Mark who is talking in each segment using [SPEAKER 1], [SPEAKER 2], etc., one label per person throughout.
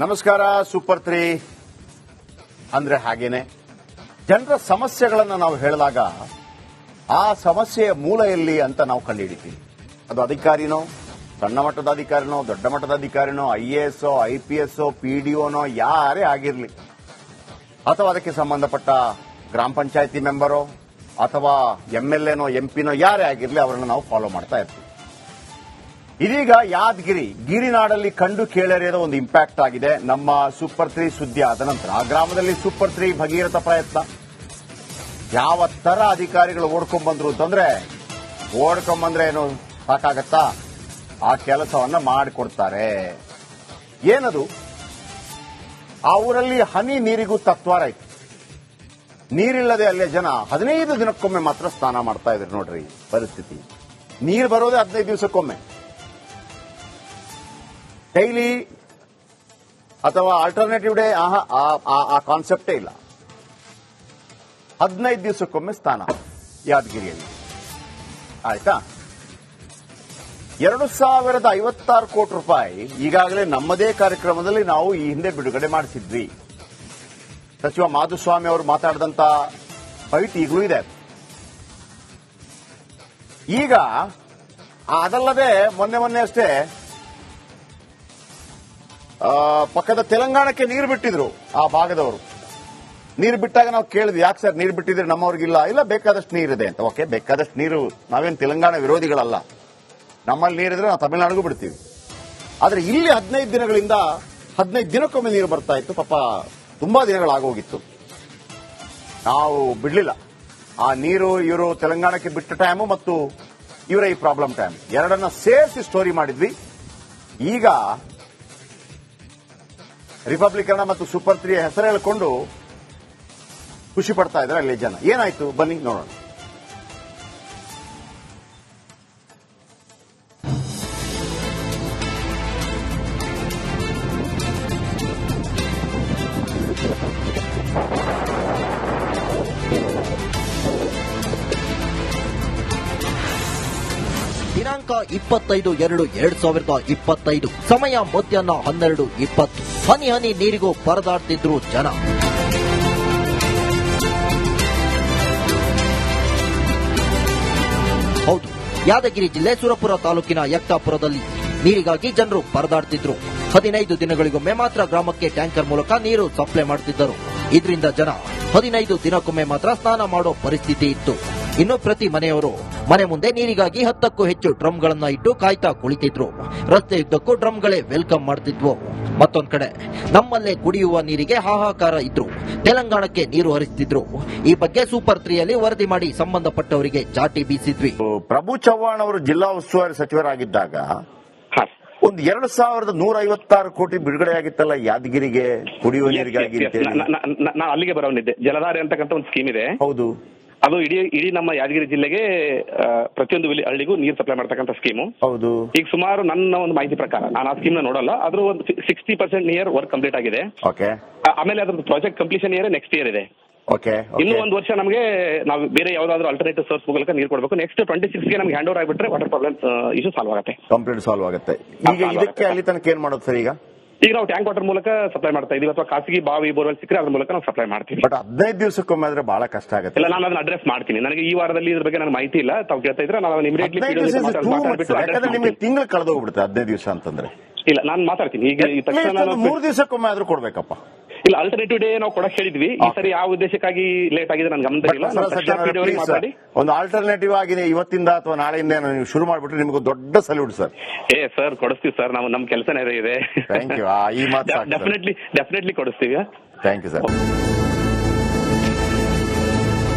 [SPEAKER 1] ನಮಸ್ಕಾರ. ಸೂಪರ್ 3 ಅಂದ್ರೆ ಹಾಗೇನೆ ಜನರ ಸಮಸ್ಯೆಗಳನ್ನು ನಾವು ಹೇಳಿದಾಗ ಆ ಸಮಸ್ಯೆಯ ಮೂಲ ಎಲ್ಲಿ ಅಂತ ನಾವು ಕಂಡುಹಿಡಿತೀವಿ. ಅದು ಅಧಿಕಾರಿನೋ, ಸಣ್ಣ ಮಟ್ಟದ ಅಧಿಕಾರಿನೋ, ದೊಡ್ಡ ಮಟ್ಟದ ಅಧಿಕಾರಿನೋ, IAS, IPS, PDOನೋ ಯಾರೇ ಆಗಿರಲಿ, ಅಥವಾ ಅದಕ್ಕೆ ಸಂಬಂಧಪಟ್ಟ ಗ್ರಾಮ ಪಂಚಾಯತಿ ಮೆಂಬರೋ ಅಥವಾ MLAನೋ MPನೋ ಯಾರೇ ಆಗಿರಲಿ, ಅವರನ್ನು ನಾವು ಫಾಲೋ ಮಾಡ್ತಾ ಇರ್ತೀವಿ. ಇದೀಗ ಯಾದಗಿರಿ ಗಿರಿನಾಡಲ್ಲಿ ಕಂಡು ಕೇಳರಿಯದ ಒಂದು ಇಂಪ್ಯಾಕ್ಟ್ ಆಗಿದೆ. ನಮ್ಮ ಸೂಪರ್ 3 ಸುದ್ದಿ ಆದ ನಂತರ ಆ ಗ್ರಾಮದಲ್ಲಿ ಸೂಪರ್ 3 ಭಗೀರಥ ಪ್ರಯತ್ನ. ಯಾವ ತರ ಅಧಿಕಾರಿಗಳು ಓಡ್ಕೊಂಡ್ಬಂದ್ರು ಅಂತಂದ್ರೆ, ಓಡ್ಕೊಂಡ್ಬಂದ್ರೆ ಏನು ಸಾಕಾಗತ್ತಾ, ಆ ಕೆಲಸವನ್ನ ಮಾಡಿಕೊಡ್ತಾರೆ. ಏನದು, ಆ ಊರಲ್ಲಿ ಹನಿ ನೀರಿಗೂ ತತ್ವಾರ ಇತ್ತು. ನೀರಿಲ್ಲದೆ ಅಲ್ಲೇ ಜನ 15 ದಿನಕ್ಕೊಮ್ಮೆ ಮಾತ್ರ ಸ್ನಾನ ಮಾಡ್ತಾ ಇದ್ರು. ನೋಡ್ರಿ ಪರಿಸ್ಥಿತಿ. ನೀರು ಬರೋದೇ 15 ದಿವಸಕ್ಕೊಮ್ಮೆ. ಡೈಲಿ ಅಥವಾ ಆಲ್ಟರ್ನೇಟಿವ್ ಡೇ ಆ ಕಾನ್ಸೆಪ್ಟೇ ಇಲ್ಲ. 15 ದಿವಸಕ್ಕೊಮ್ಮೆ ಸ್ನಾನ ಯಾದಗಿರಿಯಲ್ಲಿ. ಆಯ್ತಾ? 2056 ಕೋಟಿ ರೂಪಾಯಿ ಈಗಾಗಲೇ ನಮ್ಮದೇ ಕಾರ್ಯಕ್ರಮದಲ್ಲಿ ನಾವು ಈ ಹಿಂದೆ ಬಿಡುಗಡೆ ಮಾಡಿಸಿದ್ವಿ. ಸಚಿವ ಮಾಧುಸ್ವಾಮಿ ಅವರು ಮಾತಾಡಿದಂತ ಫೈಟ್ ಈಗಲೂ ಇದೆ. ಈಗ ಅದಲ್ಲದೆ ಮೊನ್ನೆ ಅಷ್ಟೇ ಪಕ್ಕದ ತೆಲಂಗಾಣಕ್ಕೆ ನೀರು ಬಿಟ್ಟಿದ್ರು. ಆ ಭಾಗದವರು ನೀರು ಬಿಟ್ಟಾಗ ನಾವು ಕೇಳಿದ್ವಿ, ಯಾಕೆ ಸರ್ ನೀರು ಬಿಟ್ಟಿದ್ರೆ ನಮ್ಮವ್ರಿಗಿಲ್ಲ? ಇಲ್ಲ, ಬೇಕಾದಷ್ಟು ನೀರಿದೆ ಅಂತ. ಓಕೆ, ಬೇಕಾದಷ್ಟು ನೀರು, ನಾವೇನು ತೆಲಂಗಾಣ ವಿರೋಧಿಗಳಲ್ಲ. ನಮ್ಮಲ್ಲಿ ನೀರಿದ್ರೆ ನಾವು ತಮಿಳುನಾಡಿಗೂ ಬಿಡ್ತೀವಿ. ಆದ್ರೆ ಇಲ್ಲಿ 15 ದಿನಕ್ಕೊಮ್ಮೆ ನೀರು ಬರ್ತಾ ಇತ್ತು. ಪಾಪ ತುಂಬಾ ದಿನಗಳಾಗೋಗಿತ್ತು. ನಾವು ಬಿಡ್ಲಿಲ್ಲ. ಆ ನೀರು ಇವರು ತೆಲಂಗಾಣಕ್ಕೆ ಬಿಟ್ಟ ಟೈಮು ಮತ್ತು ಇವರ ಈ ಪ್ರಾಬ್ಲಮ್ ಟೈಮ್ ಎರಡನ್ನ ಸೇರಿಸಿ ಸ್ಟೋರಿ ಮಾಡಿದ್ವಿ. ಈಗ ರಿಪಬ್ಲಿಕನ್ ಮತ್ತು ಸೂಪರ್ 3 ಹೆಸರು ಹೇಳಿಕೊಂಡು ಖುಷಿ ಪಡ್ತಾ ಇದ್ದಾರೆ ಅಲ್ಲಿ ಜನ. ಏನಾಯ್ತು ಬನ್ನಿ ನೋಡೋಣ.
[SPEAKER 2] ದಿನಾಂಕ 25/2/2025. ಸಮಯ ಮಧ್ಯಾಹ್ನ 12:20. ಹನಿ ಹನಿ ನೀರಿಗೂ ಪರದಾಡ್ತಿದ್ರು ಜನ. ಹೌದು, ಯಾದಗಿರಿ ಜಿಲ್ಲೆ ಸುರಪುರ ತಾಲೂಕಿನ ಯಕ್ತಾಪುರದಲ್ಲಿ ನೀರಿಗಾಗಿ ಜನರು ಪರದಾಡ್ತಿದ್ರು. 15 ದಿನಗಳಿಗೊಮ್ಮೆ ಮಾತ್ರ ಗ್ರಾಮಕ್ಕೆ ಟ್ಯಾಂಕರ್ ಮೂಲಕ ನೀರು ಸಪ್ಲೈ ಮಾಡುತ್ತಿದ್ದರು. ಇದರಿಂದ ಜನ 15 ದಿನಕ್ಕೊಮ್ಮೆ ಮಾತ್ರ ಸ್ನಾನ ಮಾಡೋ ಪರಿಸ್ಥಿತಿ ಇತ್ತು. ಇನ್ನು ಪ್ರತಿ ಮನೆಯವರು ಮನೆ ಮುಂದೆ ನೀರಿಗಾಗಿ 10ಕ್ಕೂ ಹೆಚ್ಚು ಡ್ರಮ್ಗಳನ್ನ ಇಟ್ಟು ಕಾಯ್ತಾ ಕುಳಿತಿದ್ರು. ರಸ್ತೆಯುದ್ದಕ್ಕೂ ಡ್ರಮ್ಗಳೇ ವೆಲ್ಕಮ್ ಮಾಡ್ತಿದ್ವು. ಮತ್ತೊಂದ್ ಕಡೆ ನಮ್ಮಲ್ಲೇ ಕುಡಿಯುವ ನೀರಿಗೆ ಹಾಹಾಕಾರ ಇದ್ರು. ತೆಲಂಗಾಣಕ್ಕೆ ನೀರು ಹರಿಸ್ತಿದ್ರು. ಈ ಬಗ್ಗೆ ಸೂಪರ್ 3ಯಲ್ಲಿ ವರದಿ ಮಾಡಿ ಸಂಬಂಧಪಟ್ಟವರಿಗೆ ಚಾಟಿ ಬೀಸಿದ್ವಿ.
[SPEAKER 1] ಪ್ರಭು ಚವ್ಹಾಣ್ ಅವರು ಜಿಲ್ಲಾ ಉಸ್ತುವಾರಿ ಸಚಿವರಾಗಿದ್ದಾಗ ಒಂದು 2156 ಕೋಟಿ ಬಿಡುಗಡೆ ಆಗಿತ್ತಲ್ಲ ಯಾದಗಿರಿಗೆ ಕುಡಿಯುವ ನೀರಿಗಾಗಿ.
[SPEAKER 3] ನಾನು ಅಲ್ಲಿಗೆ ಬರೋನಿದ್ದೆ. ಜಲಧಾರೆ ಅಂತಕ್ಕಂಥ ಒಂದು ಸ್ಕೀಮ್ ಇದೆ.
[SPEAKER 1] ಹೌದು,
[SPEAKER 3] ಅದು ಇಡೀ ನಮ್ಮ ಯಾದಗಿರಿ ಜಿಲ್ಲೆಗೆ ಪ್ರತಿಯೊಂದು ಹಳ್ಳಿಗೂ ನೀರು ಸಪ್ಲೈ ಮಾಡ್ತಕ್ಕಂಥ ಸ್ಕೀಮು.
[SPEAKER 1] ಹೌದು. ಈಗ
[SPEAKER 3] ಸುಮಾರು ನನ್ನ ಒಂದು ಮಾಹಿತಿ ಪ್ರಕಾರ, ನಾನು ಆ ಸ್ಕೀಮ್ ನ ನೋಡಲ್ಲ, ಅದ್ರ ಒಂದು 60% ನಿಯರ್ ವರ್ಕ್ ಕಂಪ್ಲೀಟ್ ಆಗಿದೆ.
[SPEAKER 1] ಓಕೆ.
[SPEAKER 3] ಆಮೇಲೆ ಅದ್ರ project completion year next year ಇದೆ.
[SPEAKER 1] ಓಕೆ.
[SPEAKER 3] ಇನ್ನು ಒಂದು ವರ್ಷ ನಮಗೆ ನಾವು ಬೇರೆ ಯಾವ್ದಾದ್ರು ಆಲ್ಟರ್ನೇಟಿವ್ ಸೋರ್ಸ್ ಮೂಲಕ ನೀರು ಕೊಡಬೇಕು. ನೆಕ್ಸ್ಟ್ 26ಗೆ ನಮ್ಗೆ ಹ್ಯಾಂಡ್ ಓವರ್ ಆಗಿಬಿಟ್ರೆ ವಾಟರ್ ಪ್ರಾಬ್ಲಮ್ ಇಶ್ಯೂ ಸಾಲ್ವ್ ಆಗುತ್ತೆ,
[SPEAKER 1] ಕಂಪ್ಲೀಟ್ ಸಾಲ್ವ್ ಆಗುತ್ತೆ. ಈಗ ಇದಕ್ಕೆ ಅಲ್ಲಿ ತನಕ ಏನ್ ಮಾಡೋದು ಸರ್?
[SPEAKER 3] ಈಗ ನಾವು ಟ್ಯಾಂಕ್ ವಾಟರ್ ಮೂಲಕ ಸಪ್ಲೈ ಮಾಡ್ತಾ ಇದೀವಿ, ಅಥವಾ ಖಾಸಗಿ ಬಾವಿ ಬೋರ್ವೆಲ್ ಸಿಕ್ಕರೆ ಅದ್ರ ಮೂಲಕ ನಾವು ಸಪ್ಲೈ ಮಾಡ್ತೀವಿ.
[SPEAKER 1] ಬಟ್ 15 ದಿವಸಕ್ಕೊಮ್ಮೆ ಆದ್ರೆ ಬಹಳ ಕಷ್ಟ ಆಗುತ್ತೆ.
[SPEAKER 3] ಇಲ್ಲ, ನಾನು ಅದನ್ನ ಅಡ್ರೆಸ್ ಮಾಡ್ತೀನಿ. ನನಗೆ ಈ ವಾರದಲ್ಲಿ ಇದ್ರ ಬಗ್ಗೆ ನನಗೆ ಮಾಹಿತಿ ಇಲ್ಲ. ತಾವು ಕೇಳ್ತಾ ಇದ್ರೆ ನಾನು ಇಮಿಡಿಯೇಟ್ಲಿ
[SPEAKER 1] ನಿಮಗೆ ತಿಂಗಳು ಕಳೆದೋಗ್ಬಿಡುತ್ತೆ 15 ದಿವಸ ಅಂತಂದ್ರೆ.
[SPEAKER 3] ಇಲ್ಲ, ನಾನು ಮಾತಾಡ್ತೀನಿ. ಈಗ
[SPEAKER 1] 3 ದಿವಸಕ್ಕೊಮ್ಮೆ ಆದ್ರೂ ಕೊಡ್ಬೇಕಪ್ಪ.
[SPEAKER 3] ಇಲ್ಲ, ಆಲ್ಟರ್ನೇಟಿವ್ ಡೇ ನಾವು ಕೊಡಕ್ ಹೇಳಿದ್ವಿ. ಈ ಸರಿ ಯಾವ ಉದ್ದೇಶಕ್ಕಾಗಿ ಲೇಟ್ ಆಗಿದೆ ನನ್ಗೆ ಗಮನದಲ್ಲಿಲ್ಲ.
[SPEAKER 1] ಒಂದು ಆಲ್ಟರ್ನೇಟಿವ್ ಆಗಿ ಇವತ್ತಿಂದ ಅಥವಾ ನಾಳೆಯಿಂದ ನೀವು ಶುರು ಮಾಡ್ಬಿಟ್ರೆ ನಿಮ್ಗೆ ದೊಡ್ಡ ಸಲ್ಯೂಟ್ ಸರ್.
[SPEAKER 3] ಸರ್ ಕೊಡಿಸ್ತೀವಿ ಸರ್, ನಾವು ನಮ್ ಕೆಲಸನೇ ಇದೆ.
[SPEAKER 1] Thank you. ಈ ಮಾತು
[SPEAKER 3] ಡೆಫಿನೆಟ್ಲಿ ಕೊಡಿಸ್ತೀವಿ.
[SPEAKER 1] Thank you sir.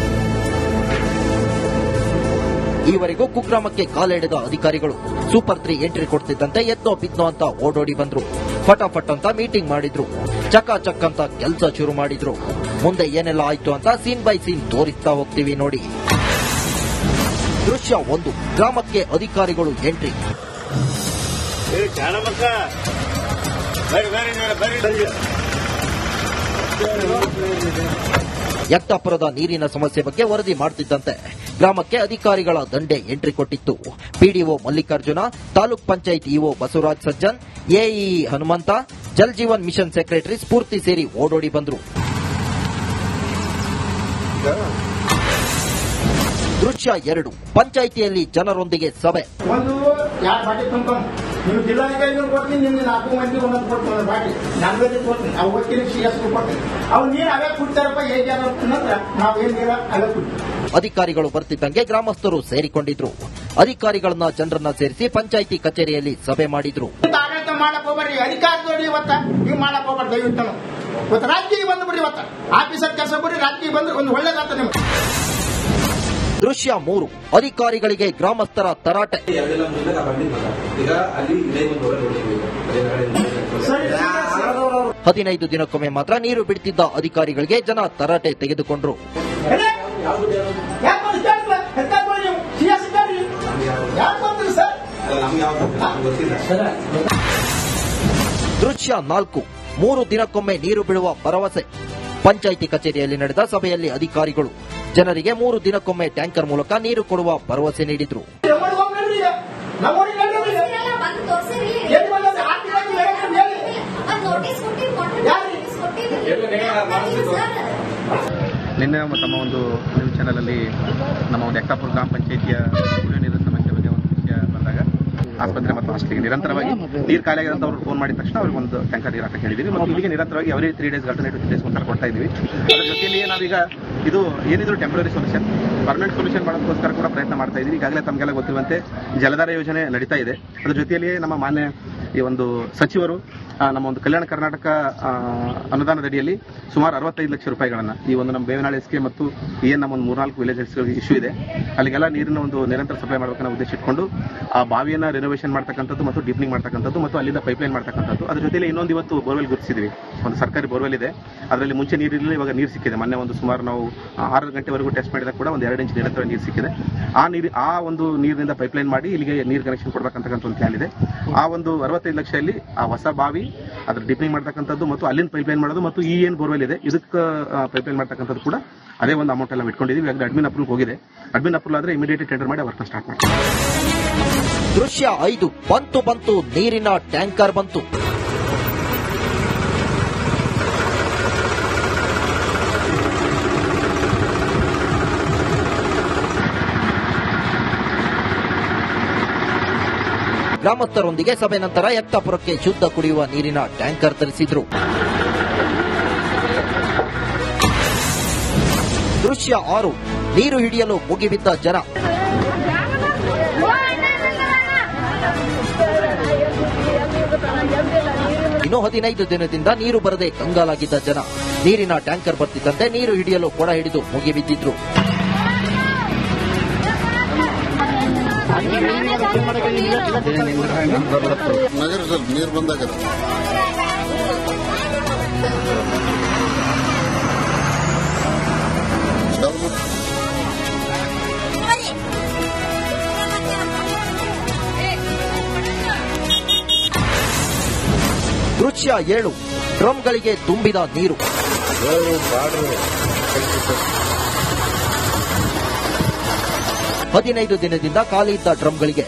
[SPEAKER 2] ಈವರೆಗೂ ಕುಗ್ರಾಮಕ್ಕೆ ಕಾಲೆಳೆದ ಅಧಿಕಾರಿಗಳು ಸೂಪರ್ 3 ಎಂಟ್ರಿ ಕೊಡ್ತಿದ್ದಂತೆ ಎದ್ನೋ ಬಿದ್ನೋ ಅಂತ ಓಡೋಡಿ ಬಂದ್ರು. ಫಟಾಫಟ್ ಅಂತ ಮೀಟಿಂಗ್ ಮಾಡಿದ್ರು. ಚಕ ಚಕ್ ಅಂತ ಕೆಲಸ ಶುರು ಮಾಡಿದ್ರು. ಮುಂದೆ ಏನೆಲ್ಲ ಆಯ್ತು ಅಂತ ಸೀನ್ ಬೈ ಸೀನ್ ತೋರಿಸ್ತಾ ಹೋಗ್ತೀವಿ ನೋಡಿ. ದೃಶ್ಯ 1. ಗ್ರಾಮಕ್ಕೆ ಅಧಿಕಾರಿಗಳು ಎಂಟ್ರಿ. ಯಕ್ತಾಪುರದ ನೀರಿನ ಸಮಸ್ಯೆ ಬಗ್ಗೆ ವರದಿ ಮಾಡುತ್ತಿದ್ದಂತೆ ಗ್ರಾಮಕ್ಕೆ ಅಧಿಕಾರಿಗಳ ದಂಡೆ ಎಂಟ್ರಿ ಕೊಟ್ಟಿತ್ತು. PDO Mallikarjuna, taluk panchayat EO Basavaraj Sajjan, AEE Hanumantha, Jal Jeevan Mission secretary Spoorthi ಸೇರಿ ಓಡೋಡಿ ಬಂದರು. ದೃಶ್ಯ 2, ಪಂಚಾಯಿತಿಯಲ್ಲಿ ಜನರೊಂದಿಗೆ ಸಭೆ.
[SPEAKER 4] ಒಂದು ಯಾರು ಬಾಟಿ ತುಂಬ್ಕೊಂಡು ನೀವು ಜಿಲ್ಲಾಧಿಕಾರಿಗಳು ಕೊಡ್ತೀನಿ, ನಿಮ್ಗೆ 4 ಮಂದಿ ಒಂದೊಂದು ಕೊಡ್ತೀನಿ ಬಾಟಿ ನಾಲ್ಕು ಕೊಡ್ತೀನಿ, ಅವು ವಕೀಲ CS ಕೊಡ್ತೀನಿ, ಅವ್ರು ನೀರು ಅವೇ ಕುಡ್ತಾರಪ್ಪ, ಹೇಗೆ ನಂತರ ನಾವು ಏನ್ ನೀರ ಅವೇ ಕುಡ್ತೀವಿ.
[SPEAKER 2] ಅಧಿಕಾರಿಗಳು ಬರ್ತಿದ್ದಂಗೆ ಗ್ರಾಮಸ್ಥರು ಸೇರಿಕೊಂಡಿದ್ರು. ಅಧಿಕಾರಿಗಳನ್ನ ಜನರನ್ನ ಸೇರಿಸಿ ಪಂಚಾಯಿತಿ ಕಚೇರಿಯಲ್ಲಿ ಸಭೆ ಮಾಡಿದ್ರು.
[SPEAKER 4] ಆಡಳಿತ ಮಾಡಕ್ ಹೋಗ್ಬರ್ರಿ, ಅಧಿಕಾರದವ್ರಿ ಇವತ್ತ ಹಿಂಗ್ ಮಾಡಕ್ ಹೋಗ್ಬಾರ್ದು ದಯವಿಟ್ಟು. ಇವತ್ತು ರಾಜಕೀಯ ಬಂದ್ಬಿಡ್ರಿ, ಇವತ್ತ ಆಫೀಸರ್ ಕೆಲಸ ಬಿಡ್ರಿ, ರಾಜಕೀಯ ಬಂದ್ರೆ ಒಂದು ಒಳ್ಳೇದಾತ ನಿಮ್ಗೆ.
[SPEAKER 2] ದೃಶ್ಯ 3, ಅಧಿಕಾರಿಗಳಿಗೆ ಗ್ರಾಮಸ್ಥರ ತರಾಟೆ. 15 ದಿನಕ್ಕೊಮ್ಮೆ ಮಾತ್ರ ನೀರು ಬಿಡ್ತಿದ್ದ ಅಧಿಕಾರಿಗಳಿಗೆ ಜನ ತರಾಟೆ ತೆಗೆದುಕೊಂಡ್ರು. ದೃಶ್ಯ 4, 3 ದಿನಕ್ಕೊಮ್ಮೆ ನೀರು ಬಿಡುವ ಭರವಸೆ. ಪಂಚಾಯಿತಿ ಕಚೇರಿಯಲ್ಲಿ ನಡೆದ ಸಭೆಯಲ್ಲಿ ಅಧಿಕಾರಿಗಳು ಜನರಿಗೆ 3 ದಿನಕ್ಕೊಮ್ಮೆ ಟ್ಯಾಂಕರ್ ಮೂಲಕ ನೀರು ಕೊಡುವ ಭರವಸೆ ನೀಡಿದ್ರು.
[SPEAKER 5] ನಿನ್ನೆ ತಮ್ಮ ಒಂದು ನ್ಯೂಸ್ ಚಾನಲಲ್ಲಿ ನಮ್ಮ ಒಂದು ಯಕ್ತಾಪುರ ಗ್ರಾಮ ಪಂಚಾಯಿತಿಯ ಕುಡಿಯುವ ನೀರಿನ ಸಮಸ್ಯೆ ಬಗ್ಗೆ ಒಂದು ವಿಷಯ ಬಂದಾಗ ಆಸ್ಪತ್ರೆ ಮತ್ತು ಹಾಸ್ಟೆಲ್ಗೆ ನಿರಂತರವಾಗಿ ನೀರು ಖಾಲಿ ಆಗಿದೆ ಅಂತ ಅವರು ಫೋನ್ ಮಾಡಿದ ತಕ್ಷಣ ಅವ್ರಿಗೆ ಒಂದು ಟ್ಯಾಂಕರ್ ನೀರು ಹಾಕಿ ಹೇಳಿದ್ದೀವಿ ಮತ್ತು ಇಲ್ಲಿಗೆ ನಿರಂತರವಾಗಿ ಅವರೇ 3 ಡೇಸ್ ಆಲ್ಟರ್ನೇಟಿವ್ 3 ಡೇಸ್ ಒಂಥರ ಕೊಡ್ತಾ ಇದ್ದೀವಿ. ಅದರ ಜೊತೆಯಲ್ಲಿ ನಾವೀಗ ಇದು ಏನಿದ್ರು ಟೆಂಪರರಿ ಸೊಲ್ಯೂಷನ್, ಪರ್ಮನೆಂಟ್ ಸೊಲ್ಯೂಷನ್ ಮಾಡೋದಕ್ಕೋಸ್ಕರ ಕೂಡ ಪ್ರಯತ್ನ ಮಾಡ್ತಾ ಇದ್ದೀವಿ. ಈಗಾಗಲೇ ತಮಗೆಲ್ಲ ಗೊತ್ತಿರುವಂತೆ ಜಲಧಾರ ಯೋಜನೆ ನಡೀತಾ ಇದೆ. ಅದರ ಜೊತೆಯಲ್ಲಿಯೇ ನಮ್ಮ ಮಾನ್ಯ ಈ ಒಂದು ಸಚಿವರು ನಮ್ಮ ಒಂದು ಕಲ್ಯಾಣ ಕರ್ನಾಟಕ ಅನುದಾನದಡಿಯಲ್ಲಿ ಸುಮಾರು 65 ಲಕ್ಷ ರೂಪಾಯಿಗಳನ್ನು ಈ ಒಂದು ನಮ್ಮ ಬೇವನಾಳೆ ಸ್ಕೀಮ್ ಮತ್ತು ಏನು ನಮ್ಮ ಒಂದು 3-4 ವಿಲೇಜಸ್ಗಳಿಗೆ ಇಶ್ಯೂ ಇದೆ ಅಲ್ಲಿಗೆಲ್ಲ ನೀರಿನ ಒಂದು ನಿರಂತರ ಸಪ್ಲೈ ಮಾಡಬೇಕನ್ನೋ ಉದ್ದೇಶ ಇಟ್ಕೊಂಡು ಆ ಬಾವಿಯನ್ನು ರಿನೋವೇಷನ್ ಮಾಡ್ತಕ್ಕಂಥದ್ದು ಮತ್ತು ಡೀಪ್ನಿಂಗ್ ಮಾಡ್ತಕ್ಕಂಥದ್ದು ಮತ್ತು ಅಲ್ಲಿಂದ ಪೈಪ್ಲೈನ್ ಮಾಡ್ತಕ್ಕಂಥದ್ದು. ಅದ್ರ ಜೊತೆಲಿ ಇನ್ನೊಂದು ಇವತ್ತು ಬೋರ್ವೆಲ್ ಗುರುತಿಸಿದ್ವಿ, ಒಂದು ಸರ್ಕಾರಿ ಬೋರ್ವೆಲ್ ಇದೆ. ಅದರಲ್ಲಿ ಮುಂಚೆ ನೀರಿರಲಿಲ್ಲ, ಇವಾಗ ನೀರು ಸಿಕ್ಕಿದೆ. ಮೊನ್ನೆ ಒಂದು ಸುಮಾರು ನಾವು 6 ಗಂಟೆವರೆಗೂ ಟೆಸ್ಟ್ ಮಾಡಿದಾಗ ಕೂಡ ಒಂದು 2 ಇಂಚ್ ನಿರಂತರ ನೀರು ಸಿಕ್ಕಿದೆ. ಆ ಒಂದು ನೀರಿನಿಂದ ಪೈಪ್ಲೈನ್ ಮಾಡಿ ಇಲ್ಲಿಗೆ ನೀರು ಕನೆಕ್ಷನ್ ಕೊಡಬೇಕಂತಕ್ಕಂಥ ಒಂದು ಪ್ಲಾನ್ ಇದೆ. ಆ ಒಂದು 65 ಲಕ್ಷದಲ್ಲಿ ಆ ಹೊಸ ಬಾವಿ ಅದ್ರ ಡೀಪ್ನಿಂಗ್ ಮಾಡ್ತಕ್ಕಂಥದ್ದು ಮತ್ತು ಅಲ್ಲಿಂದ ಪೈಪ್ಲೈನ್ ಮಾಡೋದು ಮತ್ತು ಈ ಏನು ಬೋರ್ವೆಲ್ ಇದೆ ಇದಕ್ಕೆ ಪೈಪ್ಲೈನ್ ಮಾಡ್ತಕ್ಕಂಥದ್ದು ಕೂಡ ಅದೇ ಒಂದು ಅಮೌಂಟ್ ಎಲ್ಲ ಇಟ್ಕೊಂಡಿದ್ದೀವಿ. ಈಗ ಅಡ್ಮಿನ್ ಅಪ್ರೂವ್ ಹೋಗಿದೆ. ಅಡ್ಮಿನ್ ಅಪ್ರೂವ್ ಆದ್ರೆ ಇಮಿಡಿಯೇಟ್ ಟೆಂಡರ್ ಮಾಡಿ ವರ್ಕ್ ಸ್ಟಾರ್ಟ್ ಮಾಡ್ತೀವಿ.
[SPEAKER 2] ದೃಶ್ಯ 5, ಬಂತು ನೀರಿನ ಟ್ಯಾಂಕರ್ ಬಂತು. ಗ್ರಾಮಸ್ಥರೊಂದಿಗೆ ಸಭೆ ನಂತರ ಯಕ್ತಾಪುರಕ್ಕೆ ಶುದ್ಧ ಕುಡಿಯುವ ನೀರಿನ ಟ್ಯಾಂಕರ್ ತರಿಸಿದ್ರು. ದೃಶ್ಯ 6, ನೀರು ಹಿಡಿಯಲು ಮುಗಿಬಿದ್ದ ಜನ. ಇನ್ನು 15 ದಿನದಿಂದ ನೀರು ಬರದೆ ಕಂಗಾಲಾಗಿದ್ದ ಜನ ನೀರಿನ ಟ್ಯಾಂಕರ್ ಬರ್ತಿದ್ದಂತೆ ನೀರು ಹಿಡಿಯಲು ಕೊಡ ಹಿಡಿದು ಮುಗಿಬಿದ್ದಿದ್ರು.
[SPEAKER 6] ನಗರದಲ್ಲಿ ನೀರು ಬಂದಾಗ
[SPEAKER 2] ದೃಶ್ಯ 7, ಡ್ರಮ್ಗಳಿಗೆ ತುಂಬಿದ ನೀರು. 15 ದಿನದಿಂದ ಖಾಲಿ ಇದ್ದ ಡ್ರಮ್ಗಳಿಗೆ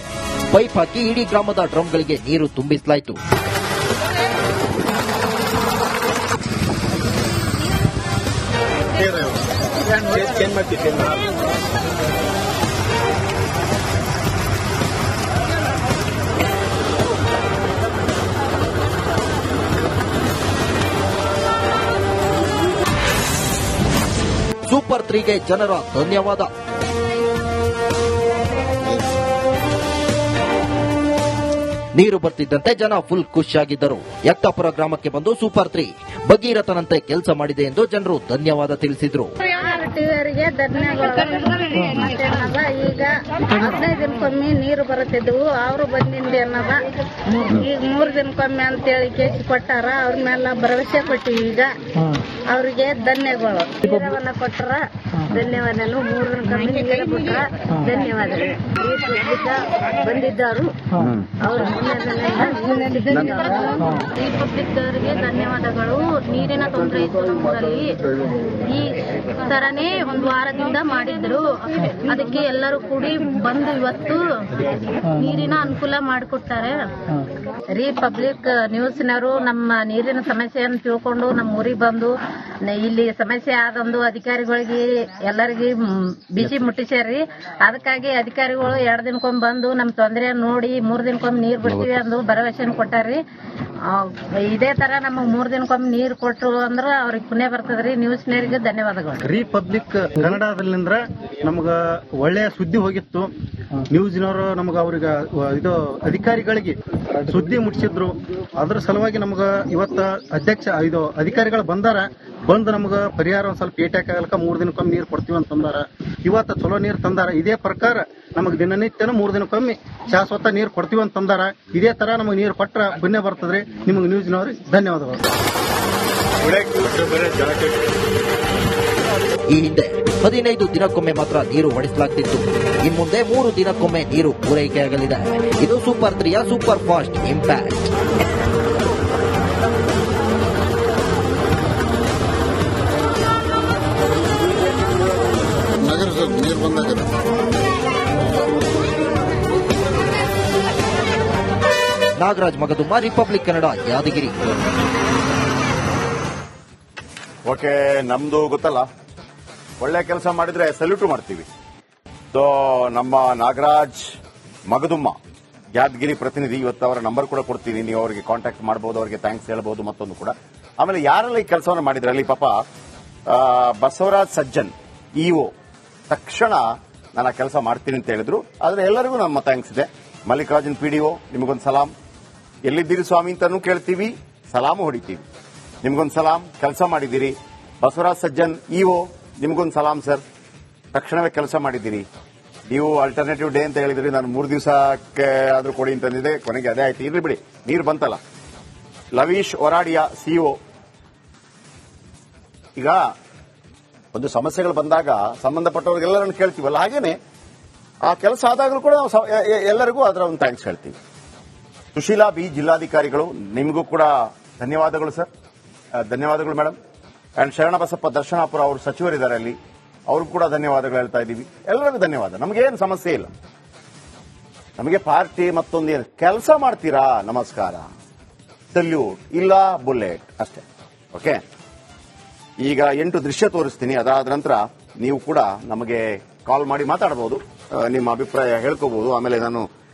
[SPEAKER 2] ಪೈಪ್ ಹಾಕಿ ಇಡೀ ಗ್ರಾಮದ ಡ್ರಮ್ಗಳಿಗೆ ನೀರು ತುಂಬಿಸಲಾಯಿತು. ಸೂಪರ್ 3ಗೆ ಜನರ ಧನ್ಯವಾದ. ನೀರು ಬರ್ತಿದ್ದಂತೆ ಜನ ಫುಲ್ ಖುಷಿಯಾಗಿದ್ದರು. ಯಕ್ತಾಪುರ ಗ್ರಾಮಕ್ಕೆ ಬಂದು ಸೂಪರ್ 3 ಭಗೀರಥನಂತೆ ಕೆಲಸ ಮಾಡಿದೆ ಎಂದು ಜನರು ಧನ್ಯವಾದ ತಿಳಿಸಿದ್ರು.
[SPEAKER 7] ಟಿವಿಯವರಿಗೆ ಧನ್ಯವಾದ. ಈಗ 15 ದಿನಕ್ಕೊಮ್ಮೆ ನೀರು ಬರುತ್ತಿದ್ದವು, ಅವರು ಬಂದಿಂದ ಅನ್ನದ ಈಗ 3 ದಿನಕ್ಕೊಮ್ಮೆ ಅಂತೇಳಿ ಕೇಸಿ ಕೊಟ್ಟಾರ. ಅವ್ರ ಮೇಲೆ ಭರವಸೆ ಕೊಟ್ಟಿವಿ. ಈಗ ಅವ್ರಿಗೆ ಧನ್ಯಗಳು. ನೀರವನ್ನ ಕೊಟ್ಟರ ಧನ್ಯವಾದಗಳು. 3 ದಿನಕ್ಕೊಮ್ಮೆ ನೀರು ಕೊಟ್ಟರ ಧನ್ಯವಾದಗಳು. ಬಂದಿದ್ದರು ಅವರು ಈ ಪಬ್ಲಿಕ್ ಅವರಿಗೆ ಧನ್ಯವಾದಗಳು. ನೀರಿನ ತೊಂದರೆ ಇತ್ತು ನಮ್ಮೂರಲ್ಲಿ. ಈ ತರನೇ ಒಂದು ವಾರದಿಂದ ಮಾಡಿದ್ರು. ಅದಕ್ಕೆ ಎಲ್ಲರೂ ಕೂಡಿ ಬಂದು ಇವತ್ತು ನೀರಿನ ಅನುಕೂಲ ಮಾಡಿಕೊಡ್ತಾರೆ. ರಿಪಬ್ಲಿಕ್ ನ್ಯೂಸ್ನವರು ನಮ್ಮ ನೀರಿನ ಸಮಸ್ಯೆಯನ್ನು ತಿಳ್ಕೊಂಡು ನಮ್ಮ ಊರಿಗೆ ಬಂದು ಇಲ್ಲಿ ಸಮಸ್ಯೆ ಆದಂದು ಅಧಿಕಾರಿಗಳಿಗೆ ಎಲ್ಲರಿಗೆ ಬಿಸಿ ಮುಟ್ಟಿಸ್ಯಾರ್ರಿ. ಅದಕ್ಕಾಗಿ ಅಧಿಕಾರಿಗಳು 2 ದಿನಕ್ಕೊಮ್ಮೆ ಬಂದು ನಮ್ಮ ತೊಂದರೆ ನೋಡಿ 3 ದಿನಕ್ಕೊಮ್ಮೆ ನೀರು ಬಿಡ್ತೀವಿ ಅಂದು ಭರವಸೆಯನ್ನು ಕೊಟ್ಟಾರ್ರಿ. ಇದೇ ತರ ನಮಗೆ 3 ದಿನಕ್ಕೊಮ್ಮೆ ನೀರು ಕೊಟ್ಟರು ಅಂದ್ರೆ ಅವ್ರಿಗೆ ಪುಣ್ಯ ಬರ್ತದ್ರಿ. ನ್ಯೂಸ್ನವರಿಗೆ ಧನ್ಯವಾದಗಳು.
[SPEAKER 8] ರಿಪಬ್ಲಿಕ್ ಕನ್ನಡದಲ್ಲಿಂದ್ರ ನಮ್ಗ ಒಳ್ಳೆಯ ಸುದ್ದಿ ಹೋಗಿತ್ತು. ನ್ಯೂಸ್ನವರು ನಮ್ಗ ಅವ್ರಿಗೆ ಇದು ಅಧಿಕಾರಿಗಳಿಗೆ ಸುದ್ದಿ ಮುಟ್ಟಿಸಿದ್ರು. ಅದ್ರ ಸಲುವಾಗಿ ನಮ್ಗ ಇವತ್ತ ಇದು ಅಧಿಕಾರಿಗಳು ಬಂದು ನಮ್ಗ ಪರಿಹಾರ ಒಂದ್ ಸ್ವಲ್ಪ ಏಟಾಗಲಕ 3 ದಿನಕ್ಕೊಮ್ಮೆ ನೀರು ಕೊಡ್ತೀವಿ ಅಂತಂದಾರ. ಇವತ್ತ ಚಲೋ ನೀರು ತಂದಾರ. ಇದೇ ಪ್ರಕಾರ ನಮಗ್ ದಿನನಿತ್ಯನೂ 3 ದಿನಕ್ಕೊಮ್ಮೆ ಶಾಶ್ವತ ನೀರು ಕೊಡ್ತೀವಿ ಅಂತಂದಾರ. ಇದೇ ತರ ನಮಗ್ ನೀರು ಕೊಟ್ರ ಪುಣ್ಯ ಬರ್ತದ್ರಿ. ನಿಮಗ್ ನ್ಯೂಸ್ನವ್ರಿಗೆ ಧನ್ಯವಾದಗಳು.
[SPEAKER 2] ಈ ಹಿಂದೆ 15 ದಿನಕ್ಕೊಮ್ಮೆ ಮಾತ್ರ ನೀರು ಒಡಿಸಲಾಗ್ತಿತ್ತು. ಇನ್ಮುಂದೆ 3 ದಿನಕ್ಕೊಮ್ಮೆ ನೀರು ಪೂರೈಕೆಯಾಗಲಿದೆ. ಇದು ಸೂಪರ್ 3ಯ ಸೂಪರ್ ಫಾಸ್ಟ್ ಇಂಪ್ಯಾಕ್ಟ್.
[SPEAKER 6] ನಗರ ಸರ್ ನೀರು ಬಂದಾಗ
[SPEAKER 2] ನಾಗರಾಜ್ ಮಗದುಮ್ಮ, ರಿಪಬ್ಲಿಕ್ ಕನ್ನಡ, ಯಾದಗಿರಿ.
[SPEAKER 1] ಓಕೆ, ನಮ್ದು ಗೊತ್ತಲ್ಲ, ಒಳ್ಳೆ ಕೆಲಸ ಮಾಡಿದ್ರೆ ಸಲ್ಯೂಟ್ ಮಾಡ್ತೀವಿ. ಸೊ ನಮ್ಮ ನಾಗರಾಜ್ ಮಗದುಮ್ಮ ಯಾದಗಿರಿ ಪ್ರತಿನಿಧಿ, ಇವತ್ತು ಅವರ ನಂಬರ್ ಕೂಡ ಕೊಡ್ತೀನಿ. ನೀವು ಅವರಿಗೆ ಕಾಂಟ್ಯಾಕ್ಟ್ ಮಾಡಬಹುದು, ಅವರಿಗೆ ಥ್ಯಾಂಕ್ಸ್ ಹೇಳ್ಬಹುದು. ಮತ್ತೊಂದು ಕೂಡ ಆಮೇಲೆ ಯಾರೆಲ್ಲ ಈ ಕೆಲಸವನ್ನು ಮಾಡಿದ್ರೆ ಅಲ್ಲಿ ಪಾಪ ಬಸವರಾಜ್ ಸಜ್ಜನ್ ಇಒ ತಕ್ಷಣ ನಾನು ಆ ಕೆಲಸ ಮಾಡ್ತೀನಿ ಅಂತ ಹೇಳಿದ್ರು. ಆದ್ರೆ ಎಲ್ಲರಿಗೂ ನಮ್ಮ ಥ್ಯಾಂಕ್ಸ್ ಇದೆ. ಮಲ್ಲಿಕಾರ್ಜುನ್ ಪಿಡಿಒ ನಿಮಗೊಂದು ಸಲಾಂ. ಎಲ್ಲಿದ್ದೀರಿ ಸ್ವಾಮಿ ಅಂತಾನೂ ಕೇಳ್ತೀವಿ, ಸಲಾಮು ಹೊಡಿತೀವಿ. ನಿಮ್ಗೊಂದು ಸಲಾಂ, ಕೆಲಸ ಮಾಡಿದ್ದೀರಿ. ಬಸವರಾಜ್ ಸಜ್ಜನ್ ಇಒ ನಿಮ್ಗೊಂದು ಸಲಾಂ ಸರ್, ತಕ್ಷಣವೇ ಕೆಲಸ ಮಾಡಿದ್ದೀರಿ. ನೀವು ಆಲ್ಟರ್ನೇಟಿವ್ ಡೇ ಅಂತ ಹೇಳಿದ್ರಿ, ನಾನು 3 ದಿವಸಕ್ಕೆ ಆದ್ರೂ ಕೊಡಿ ಅಂತಂದಿದೆ, ಕೊನೆಗೆ ಅದೇ ಆಯ್ತು. ಇರ್ಲಿ ಬಿಡಿ, ನೀರು ಬಂತಲ್ಲ. ಲವೀಶ್ ಒರಾಡಿಯಾ ಸಿಒ. ಈಗ ಒಂದು ಸಮಸ್ಯೆಗಳು ಬಂದಾಗ ಸಂಬಂಧಪಟ್ಟವ್ರಿಗೆಲ್ಲರನ್ನು ಕೇಳ್ತೀವಲ್ಲ, ಹಾಗೇನೆ ಆ ಕೆಲಸ ಆದಾಗಲೂ ಕೂಡ ನಾವು ಎಲ್ಲರಿಗೂ ಅದರ ಒಂದು ಥ್ಯಾಂಕ್ಸ್ ಹೇಳ್ತೀವಿ. ಸುಶೀಲಾ ಬಿ, ಜಿಲ್ಲಾಧಿಕಾರಿಗಳು, ನಿಮಗೂ ಕೂಡ ಧನ್ಯವಾದಗಳು ಸರ್, ಧನ್ಯವಾದಗಳು ಮೇಡಮ್. ಅಂಡ್ ಶರಣಬಸಪ್ಪ ದರ್ಶನಾಪುರ ಅವರು ಸಚಿವರಿದ್ದಾರೆ ಅಲ್ಲಿ, ಅವ್ರಿಗೂ ಕೂಡ ಧನ್ಯವಾದಗಳು ಹೇಳ್ತಾ ಇದ್ದೀವಿ. ಎಲ್ಲರಿಗೂ ಧನ್ಯವಾದ. ನಮಗೇನು ಸಮಸ್ಯೆ ಇಲ್ಲ. ನಮಗೆ ಪಾರ್ಟಿ ಮತ್ತೊಂದು ಏನು ಕೆಲಸ ಮಾಡ್ತೀರಾ, ನಮಸ್ಕಾರ, ಸಲ್ಯೂಟ್, ಇಲ್ಲ ಬುಲೆಟ್ ಅಷ್ಟೇ. ಓಕೆ, ಈಗ 8 ದೃಶ್ಯ ತೋರಿಸ್ತೀನಿ. ಅದಾದ ನಂತರ ನೀವು ಕೂಡ ನಮಗೆ ಕಾಲ್ ಮಾಡಿ ಮಾತಾಡಬಹುದು, ನಿಮ್ಮ ಅಭಿಪ್ರಾಯ ಹೇಳ್ಕೋಬಹುದು. ಆಮೇಲೆ ನಾನು